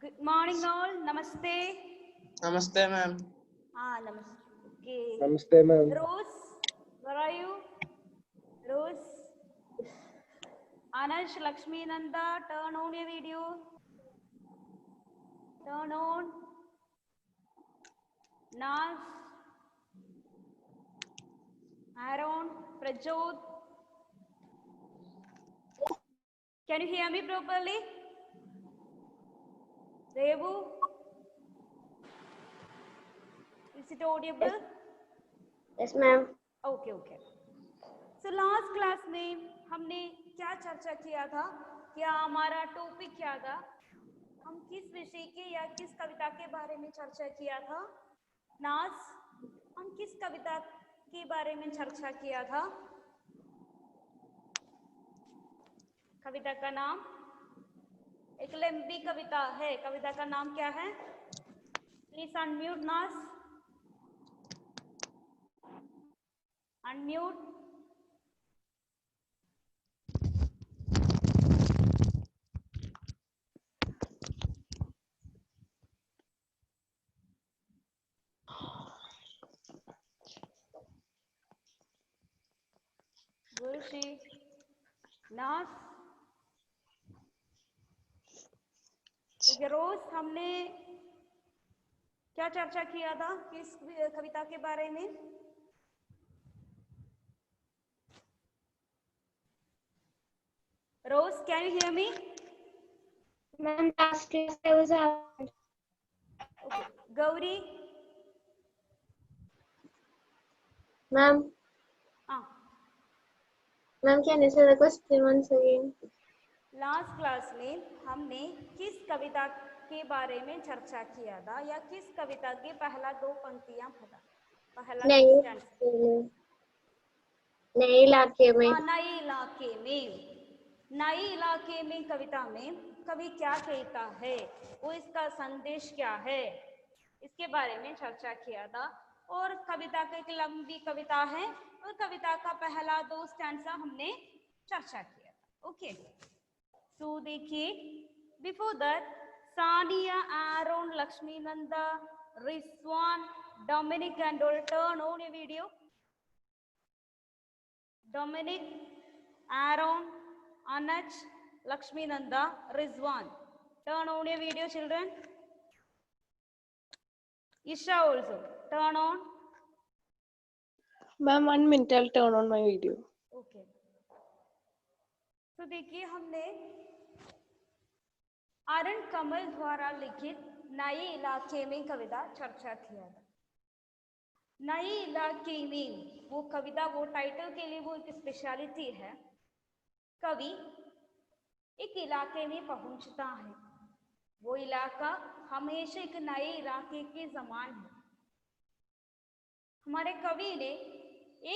Good morning all. Namaste. Namaste, ma'am. Namaste. Okay. Namaste, ma'am. Rose, where are you? Rose. Anash, Lakshmi, Nanda, turn on your video. Turn on. Nas, Aaron, Prajot. Can you hear me properly? Devu? Is it audible? Yes, ma'am. Okay, okay. So last class में हमने क्या चर्चा किया था? क्या हमारा topic क्या था? हम किस विषय के या किस कविता के बारे में चर्चा किया था? नाज, हम किस कविता के बारे में चर्चा किया था? कविता का नाम एक लंबी कविता है। कविता का नाम क्या है? प्लीज अनम्यूट नाज। अनम्यूट। गुलशी, नाज। रोज हमने क्या चर्चा किया था किस कविता के बारे में? Rose, can you hear me? Ma'am, last class I was absent. Okay. Gauri? Ma'am, ma'am, can you say the question once again? Last class में हमने किस कविता के बारे में चर्चा किया था या किस कविता की पहला दो पंक्तियां पढ़ा? पहला नए इलाके में नए इलाके में कविता में कवि क्या कहता है, वो इसका संदेश क्या है, इसके बारे में चर्चा किया था। और कविता का एक लंबी कविता है और कविता का पहला दो स्टैंजा हमने चर्चा किया था। ओके, सो देखिए, before that Sania, Aaron, Lakshmi, Nanda, Rizwan, Dominic and all, turn on your video. Dominic, Aaron, Anach, Lakshmi, Nanda, Rizwan, turn on your video, children. Isha also, turn on. Ma'am, 1 minute, I'll turn on my video. Okay. तो देखिए, हमने आरन कमल द्वारा लिखित नए इलाके में कविता चर्चा किया था। नए इलाके में वो कविता, वो टाइटल के लिए वो एक स्पेशलिटी है। कवि एक इलाके में पहुंचता है, वो इलाका हमेशा एक नए इलाके के समान है। हमारे कवि ने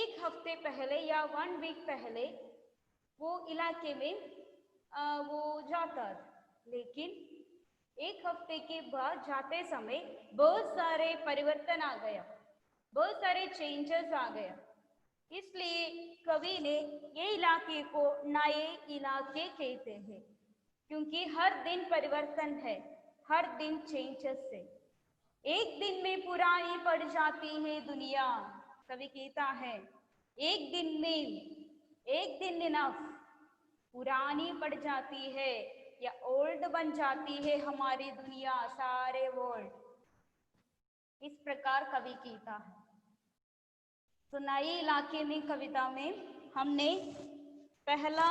एक हफ्ते पहले या 1 वीक पहले वो इलाके में वो जाता था, लेकिन एक हफ्ते के बाद जाते समय बहुत सारे परिवर्तन आ गया, बहुत सारे चेंजेस आ गया। इसलिए कवि ने ये इलाके को नए इलाके कहते हैं, क्योंकि हर दिन परिवर्तन है, हर दिन चेंजेस है। एक दिन में पुरानी पड़ जाती है दुनिया, कवि कहता है एक दिन में, एक दिन इनफ, पुरानी पड़ जाती है या ओल्ड बन जाती है हमारी दुनिया, सारे वर्ल्ड। इस प्रकार कवि कहता है। तो नए इलाके में कविता में हमने पहला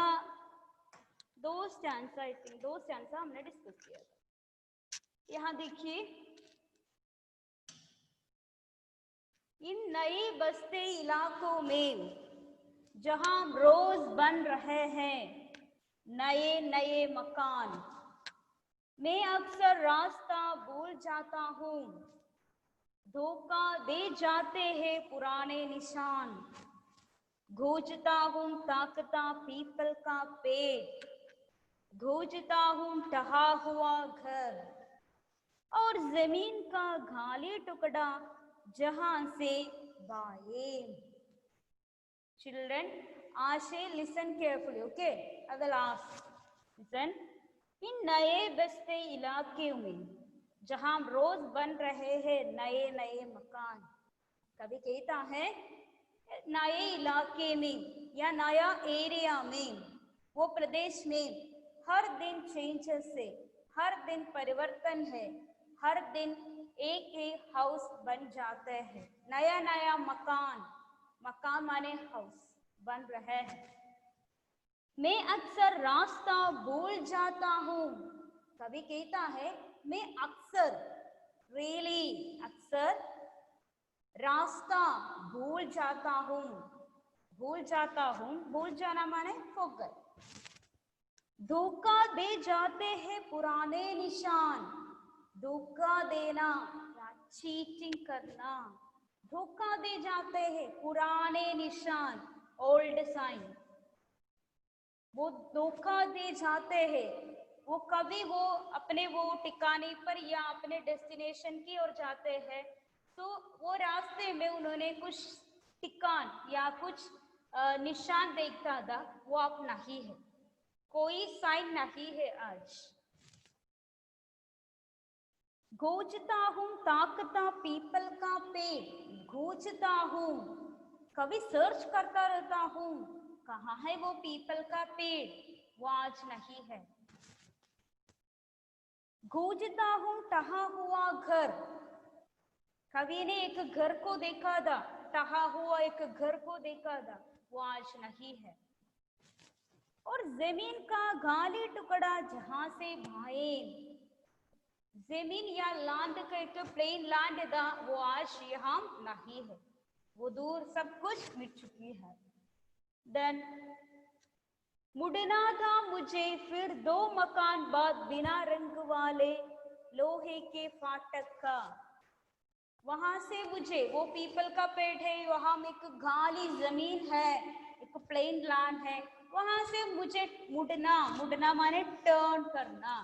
दो स्टैंजा हमने डिस्कस किया था। यहाँ देखिए, इन नए बसते इलाकों में जहां रोज बन रहे हैं नए नए मकान, मैं अक्सर रास्ता भूल जाता हूँ, धोखा दे जाते हैं पुराने निशान, खोजता हूँ ताकता पीपल का पेड़, खोजता हूँ ढहा हुआ घर और जमीन का खाली टुकड़ा जहां से बाएं। Children, Ashe, listen carefully, okay? At the last, listen. इन नए बसते इलाके में जहां रोज बन रहे हैं नए नए मकान। कभी कहता है नए इलाके में या नया एरिया में, वो प्रदेश में हर दिन चेंजेस है, हर दिन परिवर्तन है, हर दिन एक एक हाउस बन जाते हैं, नया नया मकान, मकान माने हाउस बन रहे हैं। मैं अक्सर रास्ता भूल जाता हूँ। कभी कहता है मैं अक्सर, रियली अक्सर रास्ता भूल जाता हूँ। भूल जाता हूँ, भूल जाना माने forget। धोखा दे जाते हैं पुराने निशान। धोखा देना या चीटिंग करना, धोखा दे जाते हैं पुराने निशान, ओल्ड साइन। वो धोखा दे जाते हैं, वो कभी वो अपने वो ठिकाने पर या अपने डेस्टिनेशन की ओर जाते हैं, तो वो रास्ते में उन्होंने कुछ ठिकान या कुछ निशान देखा था, वो अब नहीं है, कोई साइन नहीं है आज। गूंजता हूं ताकता पीपल का पेड़, गूंजता हूं, कभी सर्च करता रहता हूं कहाँ है वो पीपल का पेड़, वो आज नहीं है। गूंजता हूं टहा हुआ घर, कवि ने एक घर को देखा था, टहा हुआ एक घर को देखा था, वो आज नहीं है। और जमीन का गाली टुकड़ा जहां से भाए, जमीन या लैंड का एक प्लेन लैंड था, वो आज यहाँ नहीं है, वो दूर सब कुछ मिट चुकी है। देन मुड़ना था मुझे फिर 2 मकान बाद बिना रंग वाले लोहे के फाटक का। वहां से मुझे, वो पीपल का पेड़ है, वहां में एक गाली जमीन है, एक प्लेन लैंड है, वहां से मुझे मुड़ना, मुड़ना माने टर्न करना,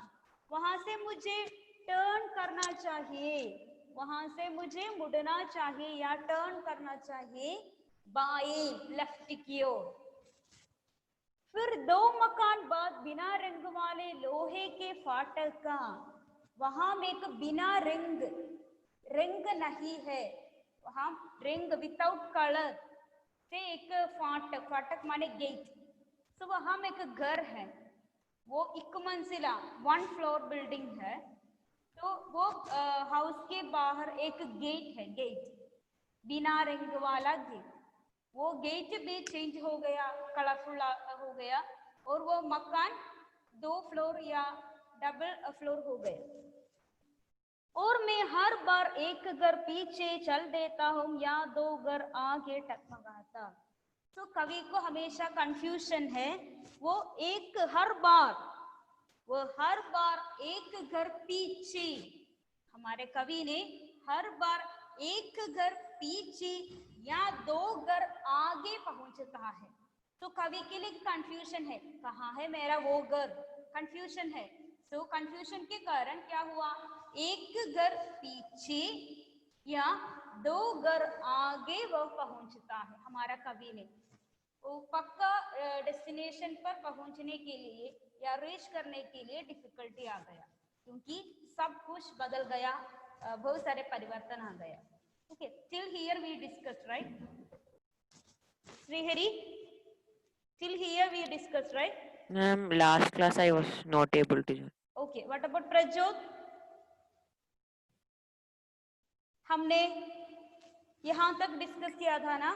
वहां से मुझे टर्न करना चाहिए, वहां से मुझे मुड़ना चाहिए या टर्न करना चाहिए बाएं, लेफ्ट की ओर। फिर 2 मकान बाद बिना रंग वाले लोहे के फाटक का, वहां में एक बिना रंग, रंग नहीं है, वहां रंग विदाउट कलर से एक फाटक, फाटक माने गेट, तो वहां में एक घर है, वो 1 मंजिला 1 फ्लोर बिल्डिंग है, तो वो हाउस के बाहर एक गेट है, गेट बिना रंग वाला गेट, वो गेट भी चेंज हो गया, कलरफुल हो गया, और वो मकान 2 फ्लोर या डबल फ्लोर हो गए। और मैं हर बार एक घर पीछे चल देता हूँ या 2 घर आगे टकमगाता। तो कवि को हमेशा कंफ्यूजन है, वो एक हर बार, वो हर बार एक घर पीछे, हमारे कवि ने हर बार एक घर पीछे या 2 घर आगे पहुंचता है, तो कवि के लिए कंफ्यूजन है, कहाँ है मेरा वो घर, कंफ्यूजन है। तो कंफ्यूजन के कारण क्या हुआ, एक घर पीछे या 2 घर आगे वह पहुंचता है। हमारा कवि ने वो पक्का डेस्टिनेशन पर पहुंचने के लिए या रीच करने के लिए डिफिकल्टी आ गया, क्योंकि सब कुछ बदल गया, बहुत सारे परिवर्तन आ गया। Okay, till here we discuss, right Shrihari? Till here we discussed, right? Ma'am, last class I was not able to join. Okay, what about Prajot? हमने यहाँ तक डिस्कस किया था ना?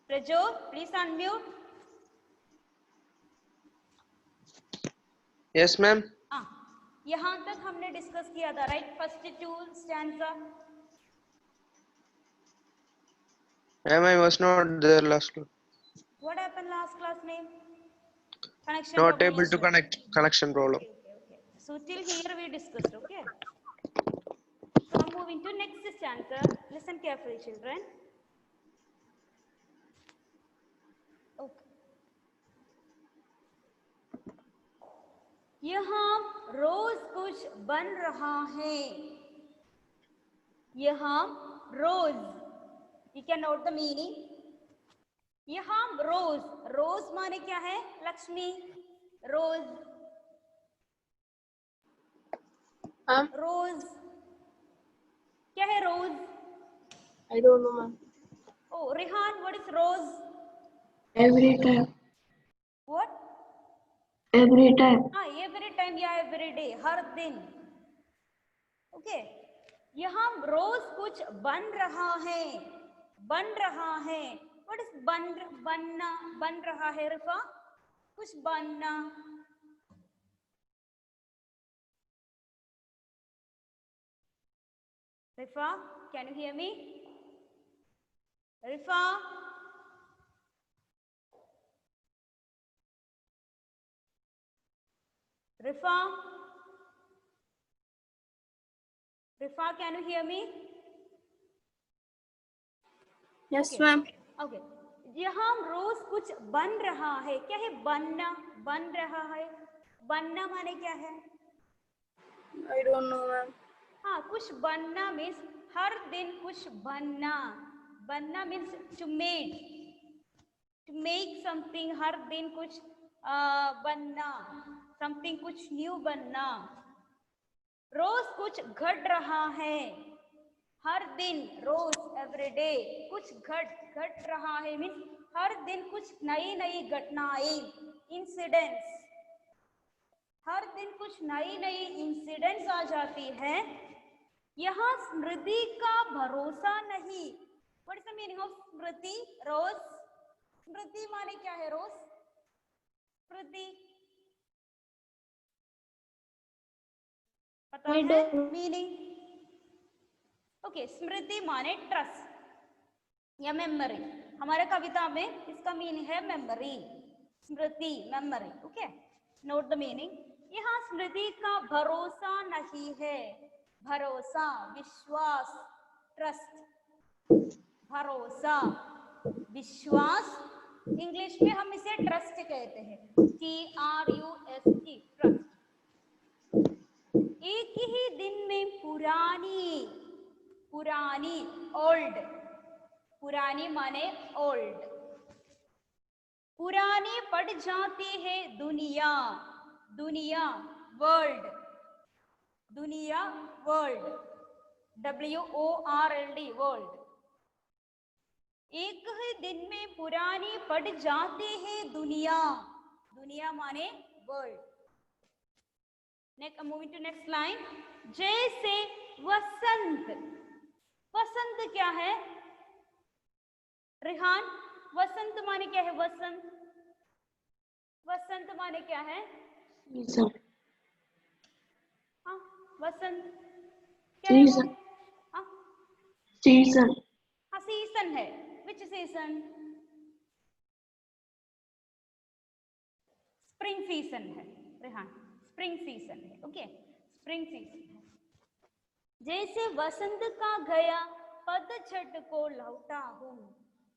Prajot, please unmute. Yes, ma'am. यहाँ तक हमने डिस्कस किया था, right? First 2 stanza. Ma'am, I was not there last class. What happened last class में? Connection Not problem able to was there. connect. Connection problem. Okay. So till here we discussed, okay? So now moving to next stanza. Listen carefully, children. Okay. यहाँ रोज कुछ बन रहा है, यहाँ रोज, you can note the meaning. यहाँ रोज, रोज माने क्या है लक्ष्मी? रोज, रोज क्या है रोज? I don't know, ma'am. Oh, Rehan, what is rose? Every time. What? Every time. हाँ, every time या every day, हर दिन. ओके, यहाँ रोज कुछ बन रहा है, बन रहा है. What is बनना, बन रहा है रिफा? कुछ बनना. Rifa, can you hear me? Rifa? Rifa? Rifa, can you hear me? Yes, Okay. ma'am. Okay. यहाँ रोज कुछ बन रहा है. क्या है बनना? बन रहा है. बनना माने क्या है? I don't know, ma'am. हाँ, कुछ बनना मीन्स हर दिन कुछ बनना. बनना मीन्स टू मेक समथिंग. हर दिन कुछ बनना, समथिंग कुछ न्यू बनना. रोज कुछ घट रहा है, हर दिन, रोज एवरीडे कुछ घट रहा है मीन्स हर दिन कुछ नई नई घटनाएं, इंसिडेंट्स. हर दिन कुछ नई नई इंसिडेंट्स आ जाती है. यहाँ स्मृति का भरोसा नहीं. What is the meaning of स्मृति? रोज, स्मृति माने क्या है रोज? स्मृति पता I है don't know. मीनिंग? ओके, स्मृति माने ट्रस्ट या मेमोरी. हमारे कविता में इसका मीनिंग है memory. Smriti, memory. Okay, note the meaning. यहाँ स्मृति का भरोसा नहीं है. भरोसा, विश्वास, ट्रस्ट. भरोसा, विश्वास. इंग्लिश में हम इसे ट्रस्ट कहते हैं. TRUST, trust. एक ही दिन में पुरानी, पुरानी, ओल्ड. पुरानी माने ओल्ड. पुरानी पड़ जाती है दुनिया. दुनिया, वर्ल्ड. दुनिया, वर्ल्ड. WORLD, world. एक ही दिन में पुरानी पड़ जाती है दुनिया. दुनिया माने world. Next, moving to next line. जैसे वसंत. वसंत क्या है रिहान? वसंत माने क्या है? वसंत, वसंत माने क्या है? Season. हाँ, वसंत क्या है वो? Season. हाँ, Season. हाँ, सीजन है. विच सीजन? स्प्रिंग सीजन है रेहान. स्प्रिंग सीजन है. ओके, स्प्रिंग सीजन है. जैसे वसंत का गया पतझड़ को लौटा हूँ.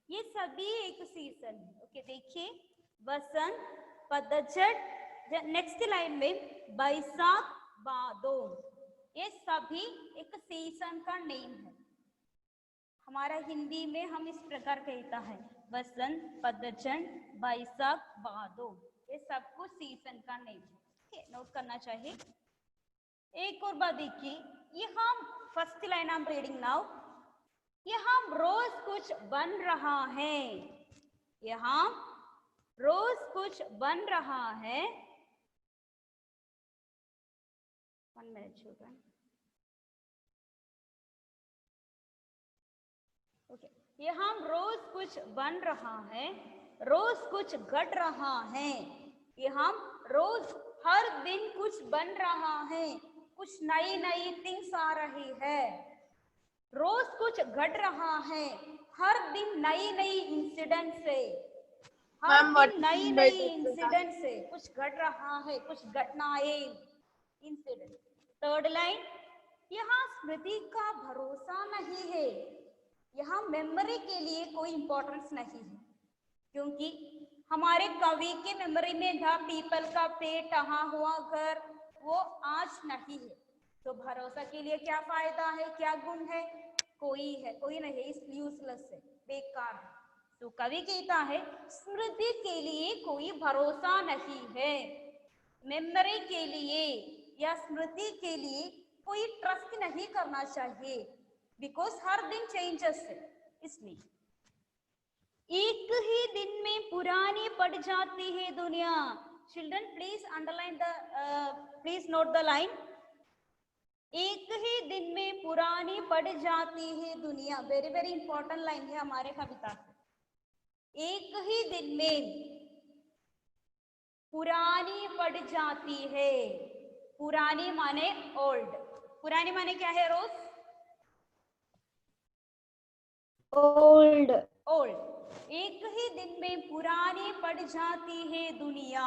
ये सभी एक सीजन है. ओके, देखिए वसंत, पतझड़. नेक्स्ट लाइन में बैसाख, भादों. ये सभी एक सीजन का नेम है. हमारा हिंदी में हम इस प्रकार कहता है वसंत, पतझड़, बैसाख, भादों. ये सब कुछ सीजन का नेम है. नोट करना चाहिए. एक और बात देखिए, ये हम first line I am reading now. यहाँ रोज कुछ बन रहा है. यहाँ रोज कुछ बन रहा है. 1 minute children. ओके, यहाँ रोज कुछ बन रहा है, रोज कुछ घट रहा है. यहाँ रोज हर दिन कुछ बन रहा है, कुछ नई नई थिंग्स आ रही है. रोज कुछ घट रहा है, हर दिन नई नई इंसिडेंट से. हर दिन नई नई इंसिडेंट से कुछ घट रहा है, कुछ घटनाएं, इंसिडेंट. थर्ड लाइन, यहाँ स्मृति का भरोसा नहीं है. यहाँ मेमोरी के लिए कोई इंपॉर्टेंस नहीं है, क्योंकि हमारे कवि के मेमोरी में था पीपल का पेड़, टहा हुआ घर, वो आज नहीं है. तो भरोसा के लिए क्या फायदा है, क्या गुण है? कोई है, कोई नहीं है. इस यूजलेस है, बेकार है. तो कवि कहता है स्मृति के लिए कोई भरोसा नहीं है, मेमोरी के लिए या स्मृति के लिए कोई ट्रस्ट नहीं करना चाहिए, बिकॉज हर दिन चेंजेस है। इसलिए एक ही दिन में पुरानी पड़ जाती है दुनिया। Children please underline the please note the line. एक ही दिन में पुरानी पड़ जाती है दुनिया। वेरी वेरी इंपॉर्टेंट लाइन है हमारे कविता से। एक ही दिन में पुरानी पड़ जाती है। पुरानी माने ओल्ड। पुरानी माने क्या है रोज? old, old. एक ही दिन में पुरानी पड़ जाती है दुनिया।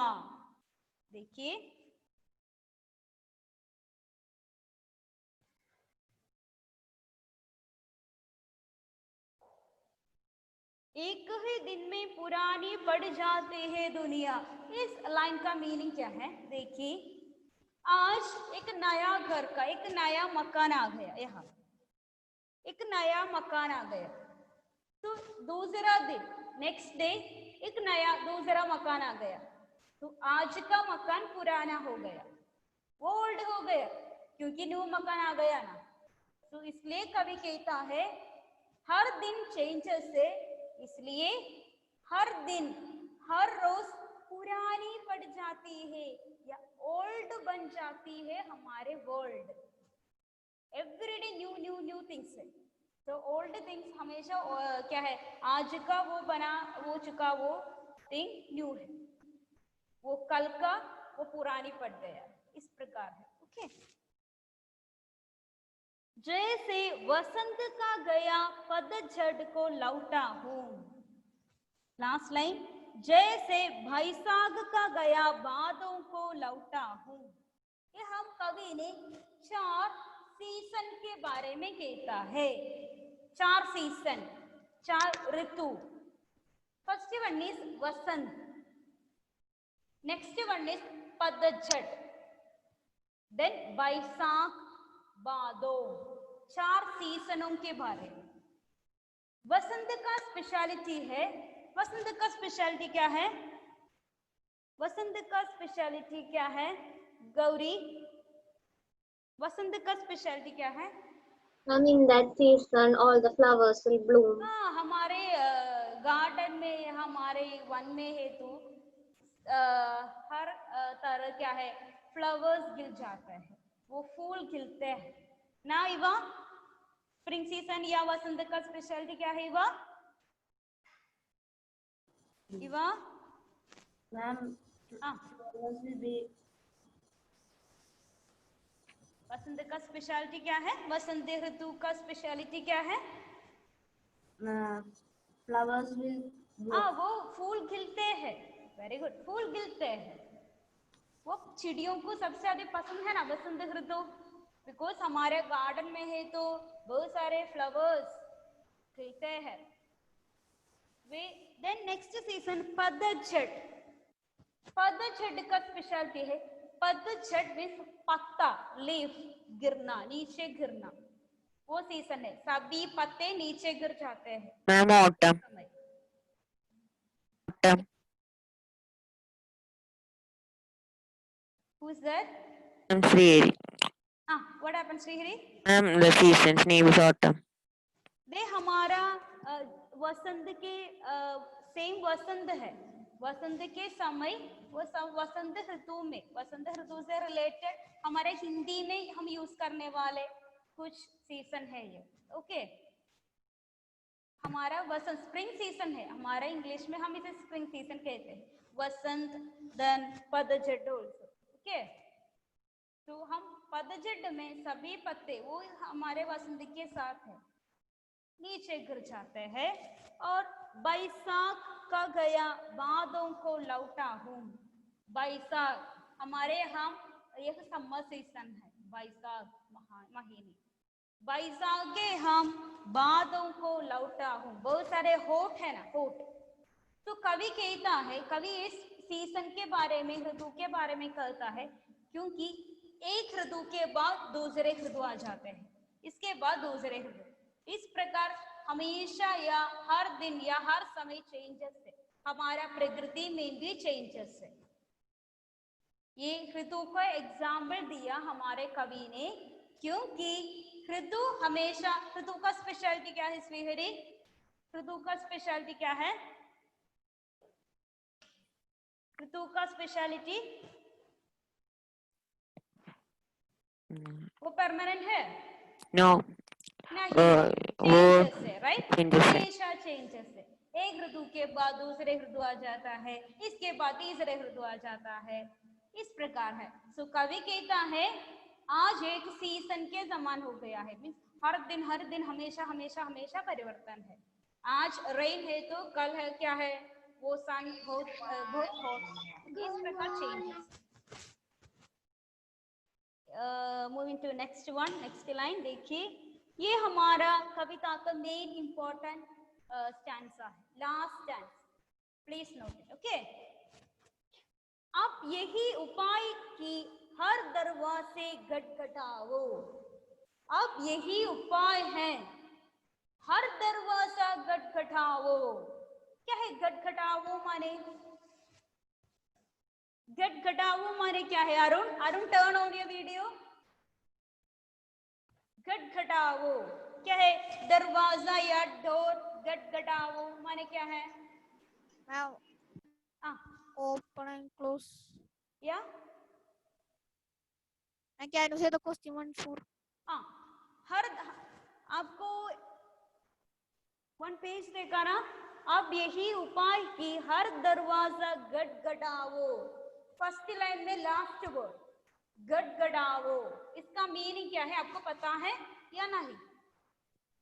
देखिए एक ही दिन में पुरानी पड़ जाती है दुनिया। इस लाइन का मीनिंग क्या है? देखिए आज एक नया घर का एक नया मकान आ गया, यहाँ एक नया मकान आ गया, तो दूसरा दिन नेक्स्ट डे एक नया दूसरा मकान आ गया, तो आज का मकान पुराना हो गया, वो ओल्ड हो गया क्योंकि न्यू मकान आ गया ना। तो इसलिए कवि कहता है हर दिन चेंजेस है, इसलिए हर दिन हर रोज पुरानी पड़ जाती है या ओल्ड बन जाती है हमारे world. Everyday new new new things है, तो ओल्ड थिंग्स हमेशा क्या है, आज का वो बना वो चुका वो थिंग न्यू है, वो कल का वो पुरानी पड़ गया, इस प्रकार है। ओके जैसे वसंत का गया पतझड़ को लौटा हूं। लास्ट लाइन, जैसे बैसाख का गया बादों को लौटा हूं। ये हम कवि ने 4 सीजन के बारे में कहता है। 4 season, 4 Ritu. First one is Vasant, next one is पतझड़, देन बैसाख, बादों। 4 सीजनों के बारे में। वसंत का स्पेशलिटी है, वसंत का स्पेशलिटी क्या है? वसंत का स्पेशलिटी क्या है गौरी? वसंत का स्पेशलिटी क्या है? in that season all the flowers will bloom. हाँ, हमारे गार्डन में हमारे वन में है तो हर तरह क्या है फ्लावर्स गिर जाता है, वो फूल खिलते हैं ना। इवा स्प्रिंग सीजन या वसंत का स्पेशलिटी क्या है इवा? इवा मैम हाँ, flowers will be वसंत का स्पेशलिटी क्या है? वसंत ऋतु का स्पेशलिटी क्या है? flowers will हाँ, वो फूल खिलते हैं। वेरी गुड, फूल खिलते हैं। वो चिड़ियों को सबसे ज्यादा पसंद है ना वसंत ऋतु, बिकॉज हमारे गार्डन में है तो बहुत सारे फ्लावर्स खिलते हैं। वे देन नेक्स्ट सीजन पतझड़। पतझड़ का स्पेशलिटी है, पतझड़ मीन्स पत्ता, लीफ गिरना, नीचे गिरना, वो सीजन है, सभी पत्ते नीचे गिर जाते हैं। Ma'am autumn. Autumn. Who is there? I'm Srihari. What happens Srihari? Ma'am, the season's name is autumn. दे हमारा वसंत के सेम वसंत है, वसंत के समय वो सब वसंत ऋतु में, वसंत ऋतु से रिलेटेड हमारे हिंदी में हम यूज करने वाले कुछ सीजन है ये। ओके हमारा वसंत स्प्रिंग सीजन है, हमारा इंग्लिश में हम इसे स्प्रिंग सीजन कहते हैं। वसंत देन पतझड़ ऑल्सो। ओके तो हम पतझड़ में सभी पत्ते वो हमारे वसंत के साथ है, नीचे गिर जाते हैं। और बैसाख का गया बादों को लौटा हूँ। बैसाख हमारे यहाँ यह समर सीजन है, बैसाख महीने। बैसाख के हम बादों को लौटा हूँ। बहुत सारे होठ है ना, होठ। तो कवि कहता है, कवि इस सीजन के बारे में, ऋतु के बारे में कहता है क्योंकि एक ऋतु के बाद दूसरे ऋतु आ जाते हैं, इसके बाद दूसरे ऋतु। इस प्रकार हमेशा या हर दिन या हर समय चेंजेस है, हमारा प्रकृति में भी चेंजेस है। ये ऋतु का एग्जाम्पल दिया हमारे कवि ने, क्योंकि ऋतु हमेशा, ऋतु का स्पेशलिटी क्या है श्रीहरि? ऋतु का स्पेशलिटी क्या है? ऋतु का स्पेशलिटी वो परमानेंट है? No. नहीं, वो चेंजेस है, राइट? changes है। हमेशा चेंजेस है। एक ऋतु के बाद दूसरे ऋतु आ जाता है, इसके बाद तीसरे ऋतु आ जाता है, इस प्रकार है। सो कवि कहता है आज एक सीजन के समान हो गया है, मीन्स हर दिन हमेशा हमेशा हमेशा परिवर्तन है। आज रेन है तो कल है क्या है, वो सन बहुत हॉट, इस प्रकार changes. Moving to next one, next line देखिए, ये हमारा कविता का मेन इंपॉर्टेंट स्टैंजा है, last stanza, please note it, okay. अब यही उपाय की हर दरवाजे गटगटाओ, अब यही उपाय है, हर दरवाजा गटगटाओ। क्या है गटगटाओ माने? गटगटाओ माने क्या है? Arun turn on your video. गटगटाओ क्या है? दरवाजा या डोर, गटगटाओ माने क्या है? Open and close. या And can you say the question once more? हर आपको वन पेज देखा ना, अब यही उपाय की हर दरवाजा गटगटाओ। फर्स्ट लाइन में लास्ट वर्ड गटगटाओ, इसका मीनिंग क्या है आपको पता है या नहीं?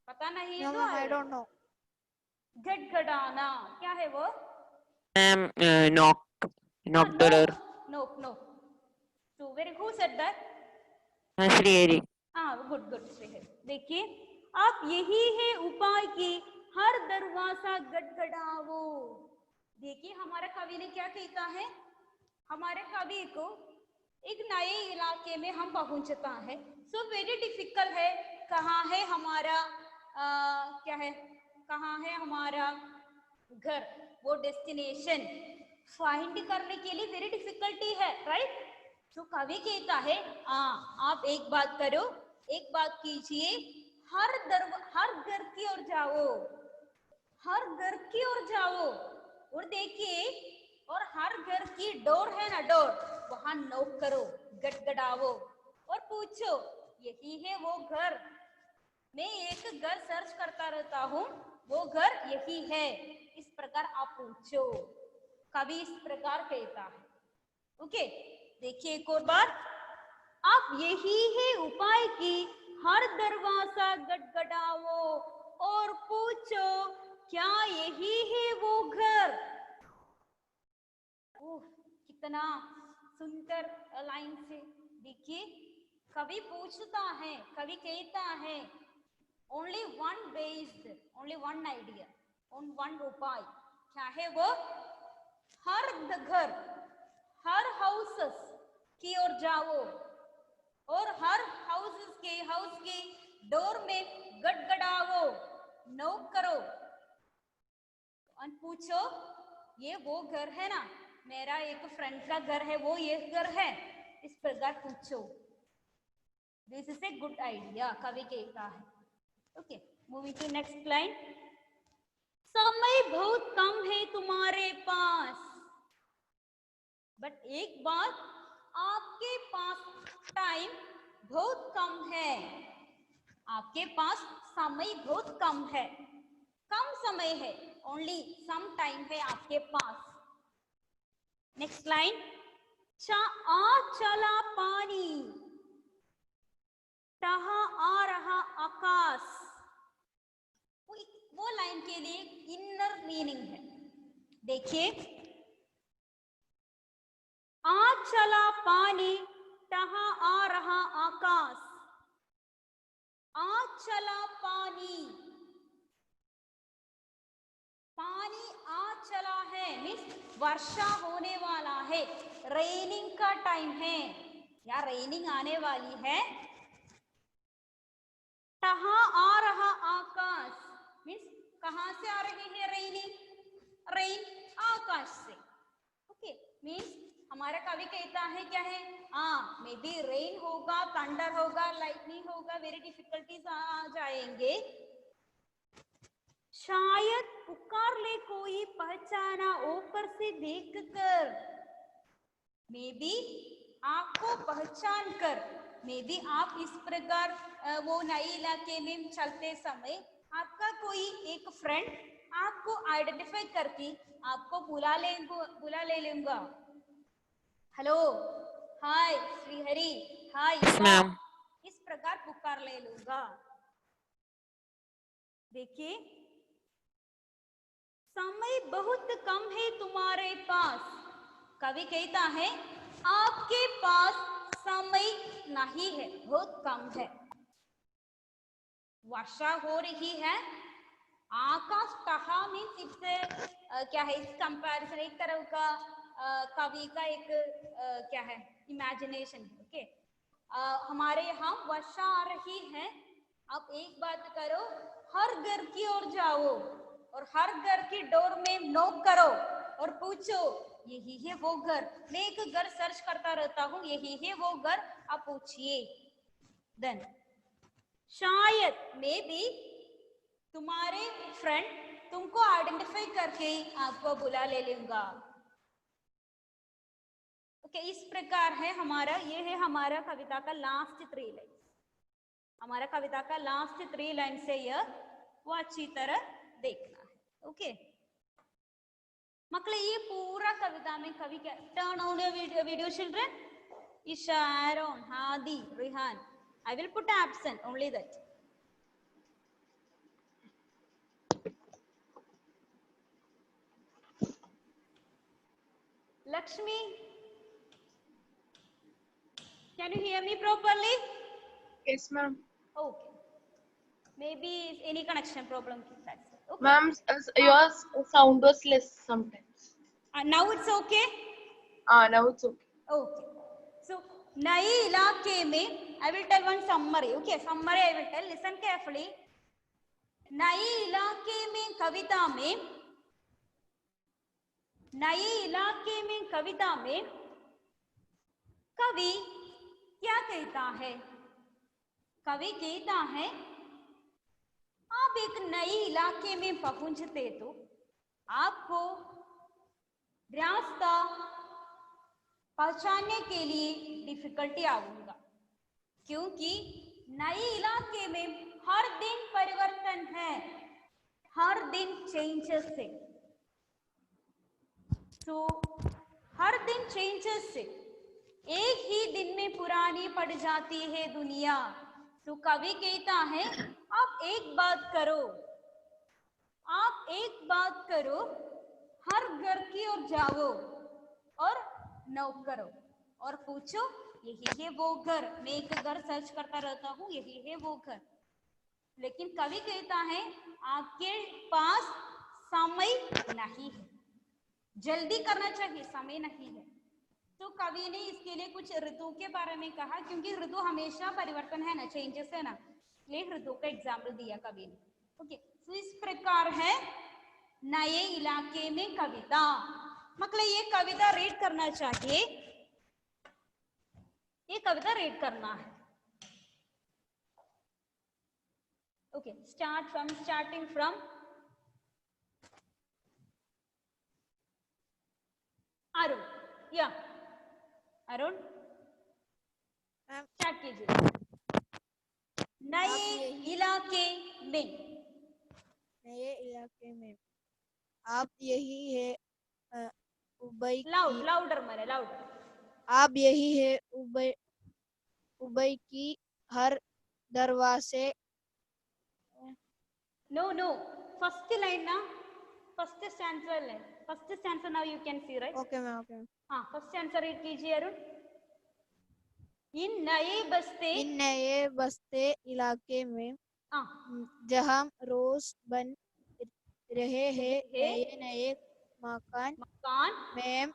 पता नहीं है No, तो ma'am, I don't know. गटगटाना क्या है वो? Knock the door. No. So very who said that? Shrihari. Good Shrihari. देखिए, आप यही है उपाय की हर दरवाजा गटगटाओ। देखिए हमारा कवि ने क्या कहता है, हमारे कवि को एक नए इलाके में हम पहुंचता है, सो वेरी डिफिकल्ट है, कहाँ है हमारा क्या है, कहाँ है हमारा घर, वो डेस्टिनेशन फाइंड करने के लिए वेरी डिफिकल्टी है, राइट? तो कवि कहता है आप एक बात करो, एक बात कीजिए, हर घर की ओर जाओ, हर घर की ओर जाओ और देखिए, और हर घर की डोर है ना, डोर, वहां नॉक करो, गटगटाओ और पूछो यही है वो घर? मैं एक घर सर्च करता रहता हूँ, वो घर यही है, इस प्रकार आप पूछो। कवि इस प्रकार कहता है, ओके। देखिए एक और बार, आप यही है उपाय की हर दरवाजा गटगटाओ और पूछो क्या यही है वो घर? कितना सुंदर लाइन से। देखिए कवि पूछता है, कवि कहता है only one based, only one idea, on one उपाय, क्या है वो? हर घर, हर हाउसेस की ओर जाओ और हर हाउस के डोर में गटगटाओ, नॉक करो और पूछो ये वो घर है ना, मेरा एक फ्रेंड का घर है, वो ये घर है, इस प्रकार पूछो। This is a good idea, कवि कहता है, okay. Moving to next line, समय बहुत कम है तुम्हारे पास, बट एक बात, आपके पास टाइम बहुत कम है, आपके पास समय बहुत कम है, कम समय है, ओनली सम टाइम है आपके पास। नेक्स्ट लाइन, चला पानी, तहा आ रहा आकाश, वो लाइन के लिए इनर मीनिंग है। देखिए, आज चला पानी, तहा आ रहा आकाश, आज चला पानी, पानी आज चला है, मीन्स वर्षा होने वाला है, रेनिंग का टाइम है या रेनिंग आने वाली है। तहा आ रहा आकाश, मीन्स कहाँ से आ रही है रेनिंग, रेन आकाश से। ओके मीन्स हमारा कवि कहता है क्या है, हाँ मे बी रेन होगा, थंडर होगा, लाइटनिंग होगा, वेरी डिफिकल्टीज आ जाएंगे, शायद पुकार ले कोई पहचाना ऊपर से देखकर, मे बी आपको पहचान कर, मे बी आप इस प्रकार वो नए इलाके में चलते समय आपका कोई एक फ्रेंड आपको आइडेंटिफाई करके आपको बुला ले लूंगा, हेलो हाय श्रीहरि, हाय Yes, ma'am. इस प्रकार पुकार ले लूंगा। देखिए समय बहुत कम है तुम्हारे पास, कवि कहता है आपके पास समय नहीं है, बहुत कम है। वर्षा हो रही है, आकाश कहा मीन्स इट्स क्या है, इस कंपैरिजन एक तरह का कवि का एक क्या है इमेजिनेशन। ओके हमारे यहाँ वर्षा आ रही है, आप एक बात करो, हर घर की ओर जाओ और हर घर की डोर में नॉक करो और पूछो यही है वो घर। मैं एक घर सर्च करता रहता हूँ, यही है वो घर, आप पूछिए। देन शायद मे बी तुम्हारे फ्रेंड तुमको आइडेंटिफाई करके आपको बुला ले लूंगा। ओके इस प्रकार है हमारा, ये है हमारा कविता का लास्ट 3 लाइन। हमारा कविता का लास्ट 3 लाइन से यह वो अच्छी तरह देखना है। ओके मक्कले ये पूरा कविता में कवि क्या, turn on your video children, Isha, Aaron, Hadi, Rihan, I will put absent only that. Lakshmi, can you hear me properly? Yes, ma'am. Okay. Maybe any connection problem. That's it. Okay. Ma'am, your sound was less sometimes. Now it's okay? Now it's okay. Okay. So, नए इलाके में I will tell one summary. Okay, summary I will tell. Listen carefully. नए इलाके में कविता में, नए इलाके में कविता में कवि क्या कहता है? कवि कहता है आप एक नए इलाके में पहुंचते तो आपको रास्ता पहचानने के लिए डिफिकल्टी आऊंगा, क्योंकि नए इलाके में हर दिन परिवर्तन है, हर दिन चेंजेस है। तो हर दिन चेंजेस से एक ही दिन में पुरानी पड़ जाती है दुनिया। तो कवि कहता है आप एक बात करो, आप एक बात करो, हर घर की ओर जाओ और नॉक करो और पूछो यही है वो घर। मैं एक घर सर्च करता रहता हूँ, यही है वो घर। लेकिन कवि कहता है आपके पास समय नहीं है, जल्दी करना चाहिए, समय नहीं है। तो कवि ने इसके लिए कुछ ऋतु के बारे में कहा, क्योंकि ऋतु हमेशा परिवर्तन है ना, चेंजेस है ना, इसलिए ऋतु का एग्जाम्पल दिया कवि ने। ओके तो इस प्रकार है नए इलाके में कविता। मतलब ये कविता रीड करना चाहिए, ये कविता रीड करना है। ओके स्टार्टिंग फ्रॉम अरुण, या अरुण स्टार्ट कीजिए। नए इलाके में, नए इलाके में आप यही है उबई लाउड लाउडर मारे लाउडर, आप यही है उबई की हर दरवाजे। no first line ना, first stanza line, first stanza now you can see right? Okay ma'am, okay. हाँ फर्स्ट आंसर रीड कीजिए अरुण। इन नए बस्ते इलाके में हाँ जहाँ रोज बन रहे हैं नए नए मकान में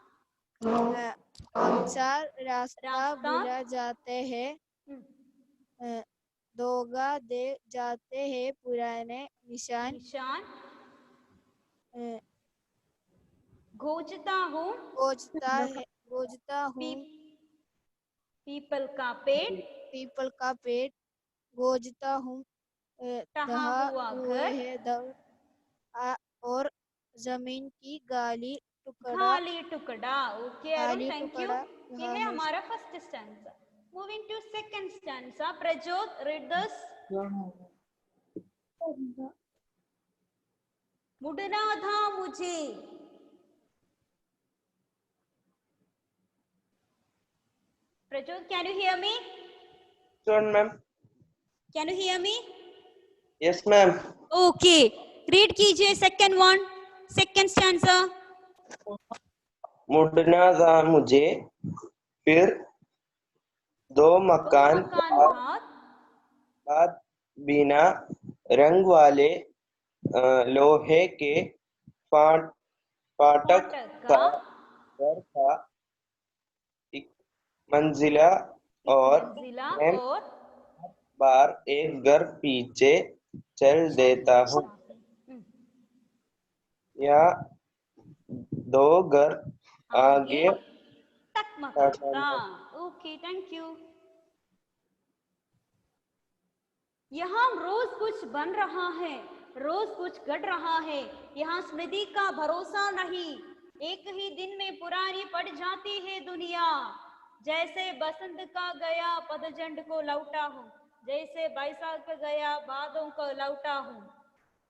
अक्सर रास्ता भूल जाते हैं। धोखा दे जाते हैं पुराने निशान निशान अ, खोजता हूँ खोजता हूँ पीपल का पेड़ पीपल का पेड़ खोजता हूँ टहा दहा हुआ हुए घर है और जमीन की गाली टुकड़ा खाली टुकड़ा ओके अरुण खाली थैंक यू टुकड़ा ये रहा है है हमारा first stanza moving to second stanza Prajyot read this मुड़ना था मुझे Prajyot can you hear me Sure, ma'am. Can you hear me Yes, ma'am. Okay read कीजिए सेकंड स्टैंजा मुड़ना था मुझे, फिर दो मकान बाद बिना रंग वाले लोहे के फाटक का घर था, एक मंजिला और मैं बार एक घर पीछे चल देता हूँ या दो घर आगे तक मकान ओके थैंक यू यहाँ रोज कुछ बन रहा है रोज कुछ घट रहा है यहाँ स्मृति का भरोसा नहीं एक ही दिन में पुरानी पड़ जाती है दुनिया जैसे बसंत का गया पतझड़ को लौटा हूँ जैसे बैसाख गया बादों को लौटा हूँ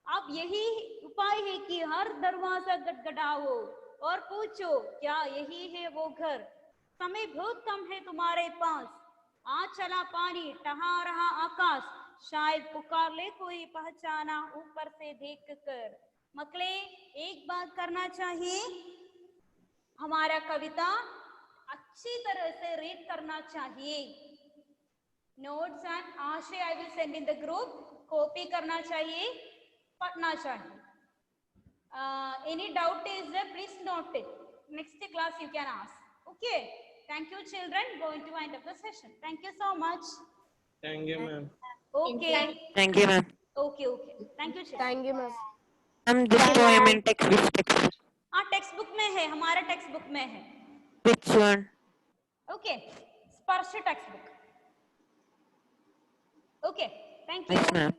अब यही उपाय है कि हर दरवाजा गटगटाओ और पूछो क्या यही है वो घर समय बहुत कम है तुम्हारे पास आज चला पानी टहा रहा आकाश शायद पुकार ले कोई पहचाना ऊपर से देख कर मकले एक बात करना चाहिए हमारा कविता अच्छी तरह से रीड करना चाहिए नोट्स एंड आशय I will send in the group copy करना चाहिए पढ़ना चाहिए any doubt is there please note it next class you can ask okay thank you children going to wind up the session thank you so much Thank you, ma'am. Okay Thank you, ma'am. Okay okay thank you children Thank you, ma'am. Ma'am, this poem in text, which text? हाँ text book में है हमारा text book में है Which one? Okay स्पर्श text book okay thank you Yes, ma'am.